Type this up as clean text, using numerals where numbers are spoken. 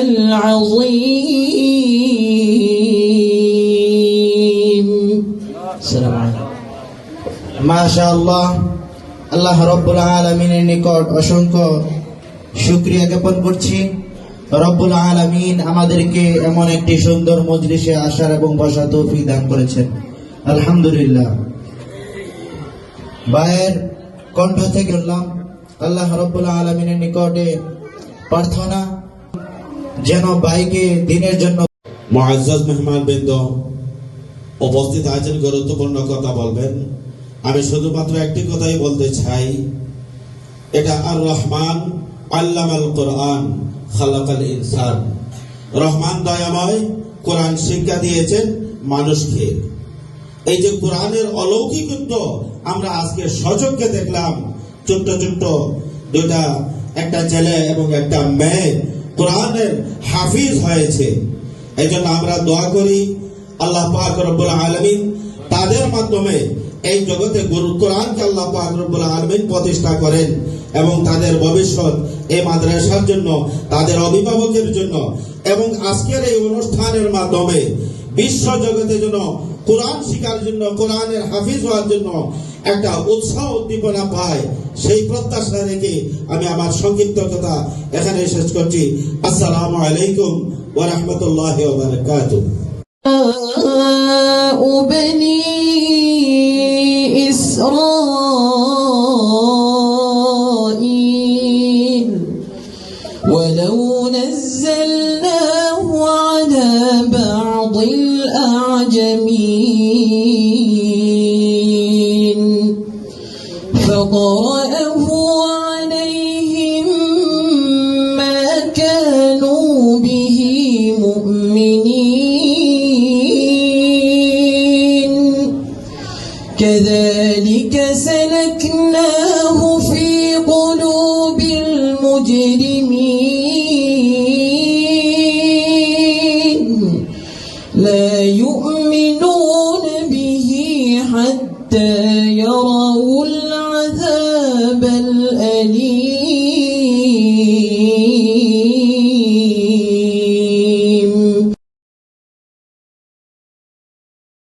العظيم. السلام عليكم. মাশাআল্লাহ, আল্লাহ রব্বুল আলামিনের নিকট অসংখ্য শুকরিয়া জ্ঞাপন করছি। রব্বুল আলামিন আমাদেরকে এমন একটি সুন্দর মজলিসে আসার এবং বসার তৌফিক দান করেছেন, আলহামদুলিল্লাহ। ভাইয়ের কণ্ঠ থেকে বললাম, আল্লাহ রব্বুল আলামিনের নিকটে প্রার্থনা যেন ভাইকে দিনের জন্য। মুআজ্জাজ মেহমানবৃন্দ, উপস্থিত আছেন, গুরুত্বপূর্ণ কথা বলবেন। আমি শুধুমাত্র একটি কথাই বলতে চাই, এটা আর রহমান আল্লামাল কোরআন খালাকাল ইনসান। রহমান দয়াময়, কোরআন শিক্ষা দিয়েছেন মানুষকে। এই যে কোরআনের অলৌকিকত্ব আমরা আজকে সচক্ষে দেখলাম, ছোট্ট ছোট্ট দুইটা, একটা ছেলে এবং একটা মেয়ে কোরআনের হাফিজ হয়েছে। এই জন্য আমরা দোয়া করি আল্লাহ পাক রব্বুল আলামিন তাদের মাধ্যমে এই জগতে কোরআনকে আল্লাহ পাক রব্বুল আলামিন প্রতিষ্ঠা করেন এবং তাদের ভবিষ্যৎ এই মাদ্রাসার জন্য, তাদের অভিভাবকের জন্য এবং আজকের এই অনুষ্ঠানের মাধ্যমে বিশ্ব জগতের জন্য কোরআন শিখার জন্য, কোরআনের হাফিজ হওয়ার জন্য একটা উৎসাহ উদ্দীপনা পায়, সেই প্রত্যাশা রেখে আমি আমার সংক্ষিপ্ত কথা এখানে শেষ করছি। আসসালামু আলাইকুম ওয়া রাহমাতুল্লাহি ওয়া বারাকাতুহু। بني إسرائيل ولو نزلناه على بعض الأعجمين فقرأه عليهم ما كانوا به مؤمنين كذلك سلكناه في قلوب المجرمين لا يؤمنون به حتى يروا العذاب الأليم.